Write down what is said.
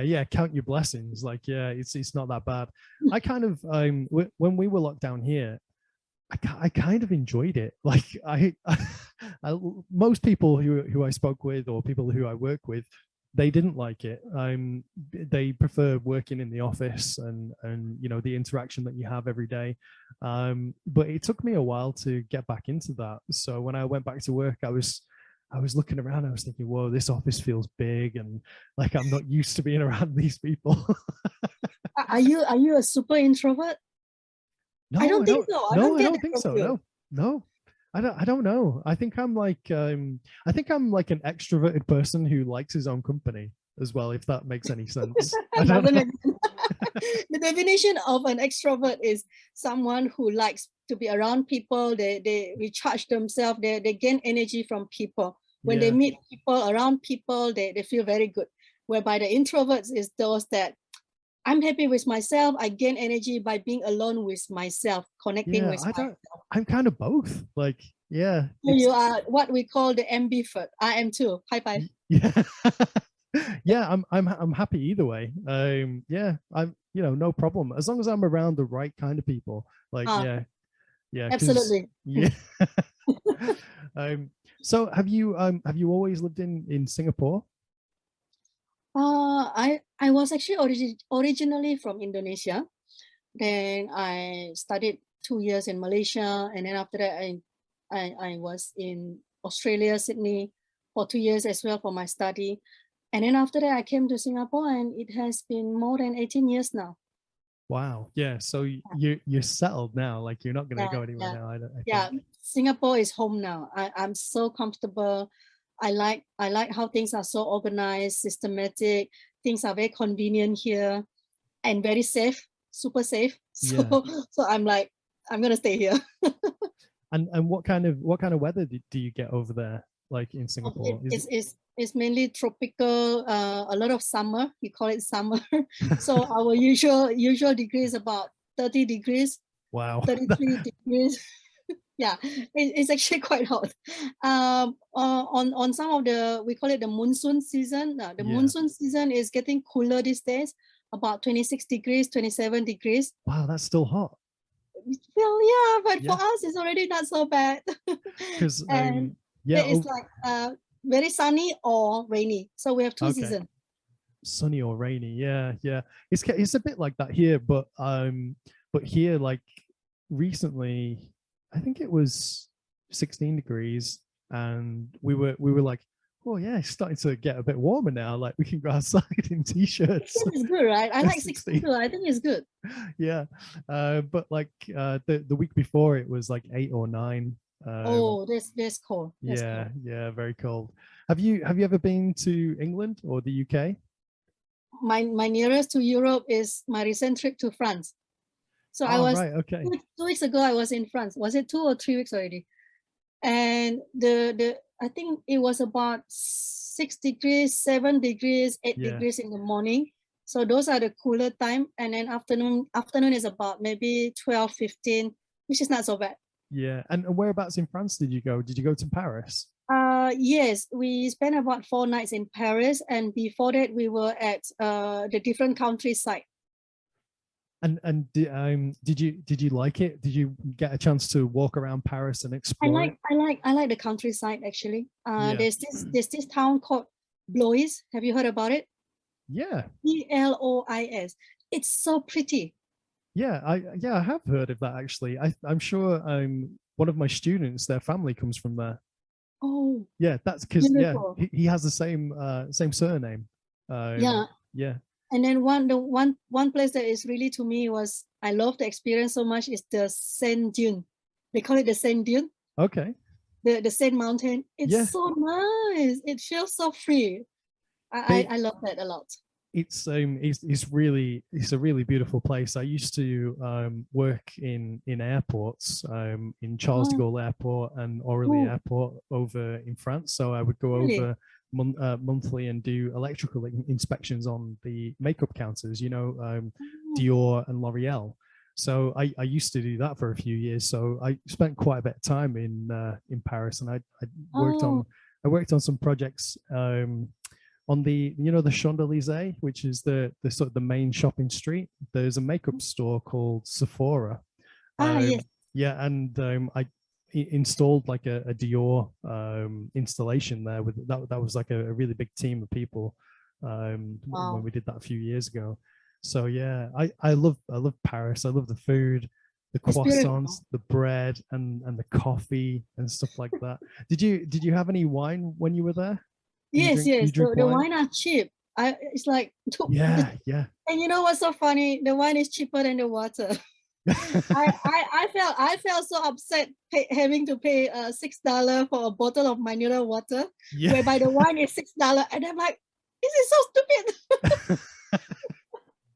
yeah, count your blessings. Like, yeah, it's not that bad. I kind of when we were locked down here, I kind of enjoyed it. Like most people who I spoke with or people who I work with, they didn't like it. They prefer working in the office and you know the interaction that you have every day. But it took me a while to get back into that. So when I went back to work, I was looking around. I was thinking, whoa, this office feels big, and like I'm not used to being around these people. Are you a super introvert? I No, don't I think don't. so. I No, don't I get don't that think from so. you. No, no. I don't know. I think I'm like an extroverted person who likes his own company as well, if that makes any sense. I don't Doesn't know. make sense. The definition of an extrovert is someone who likes to be around people. They recharge themselves. They gain energy from people. When they Yeah. meet people, around people, they feel very good. Whereby the introverts is those that I'm happy with myself. I gain energy by being alone with myself, connecting Yeah, with I don't myself. I'm kind of both. Like, yeah, So it's you are what we call the ambivert. I am too. High five. yeah. Yeah, I'm happy either way. Yeah, I'm, you know, no problem. As long as I'm around the right kind of people. Like, Ah, yeah, yeah, because absolutely. yeah. um so have you always lived in Singapore? I was actually originally from Indonesia. Then I studied 2 years in Malaysia, and then after that, I was in Australia, Sydney, for 2 years as well for my study. And then after that, I came to Singapore, and it has been more than 18 years now. Wow. Yeah. So you're settled now. Like you're not gonna Yeah, go anywhere yeah, now. I yeah. think. Singapore is home now. I'm so comfortable. I like how things are so organized, systematic. Things are very convenient here and very safe, super safe. So Yeah. so I'm like, I'm gonna stay here. And what kind of weather do you get over there? Like in Singapore? Is it? It's mainly tropical, a lot of summer. You call it summer. So our usual degree is about 30 degrees, Wow. 33 degrees. Yeah, it's actually quite hot. On some of the, we call it the monsoon season. The Yeah. monsoon season is getting cooler these days, about 26 degrees, 27 degrees. Wow, that's still hot. Well, yeah, but for Yeah. us, it's already not so bad. Because And yeah, there is like very sunny or rainy. So we have two okay. seasons. Sunny or rainy. Yeah, yeah. It's a bit like that here, but here like recently, I think it was 16 degrees, and we were like, oh yeah, it's starting to get a bit warmer now. Like we can go outside in t-shirts. 16 is good, right? I at like 16 16. too. I think it's good. Yeah. But like the week before it was like 8 or 9. Oh, that's cool. That's Yeah, cool. yeah, very cold. Have you ever been to England or the UK? My nearest to Europe is my recent trip to France. So I Oh, was right, okay. 2 weeks ago. I was in France. Was it 2 or 3 weeks already? And the I think it was about 6 degrees, 7 degrees, eight Yeah, degrees in the morning. So those are the cooler time. And then afternoon is about maybe 12, 15, which is not so bad. yeah. And whereabouts in France did you go? Did you go to Paris? Yes, we spent about 4 nights in Paris, and before that we were at the different countryside. And did you like it? Did you get a chance to walk around Paris and explore it? I like the countryside actually. Yeah, There's this town called Blois. Have you heard about it? yeah, Blois. It's so pretty. yeah. I have heard of that actually. I'm sure one of my students, their family comes from there. Oh, Yeah, that's because yeah, beautiful. he has the same surname. Yeah. Yeah, And then one place that is really to me was I love the experience so much is the Sand Dune. They call it the Sand Dune, okay, the Sand Mountain. It's yeah. so nice. It feels so free. They I love that a lot. it's a really beautiful place. I used to work in airports, in Charles de Oh, Gaulle Airport and Orly oh, Airport over in France. So I would go really? over monthly and do electrical inspections on the makeup counters. You know, Oh, Dior and L'Oreal. So I used to do that for a few years. So I spent quite a bit of time in Paris, and I worked on oh, I worked on some projects on the, you know, the Champs-Élysées, which is the sort of the main shopping street. There's a makeup store called Sephora. Yes. Yeah, and I installed like a Dior installation there with that. That was like a really big team of people when Wow. we did that a few years ago. So yeah, I love Paris. I love the food, the It's beautiful. croissants, the bread, and the coffee and stuff like that. Did you have any wine when you were there? Yes, Do you yes. drink The wine? wine are cheap. It's like, Yeah, yeah. and you know what's so funny? The wine is cheaper than the water. I felt so upset having to pay $6 for a bottle of mineral water, Yeah. whereby the wine is $6, and I'm like, this is so stupid.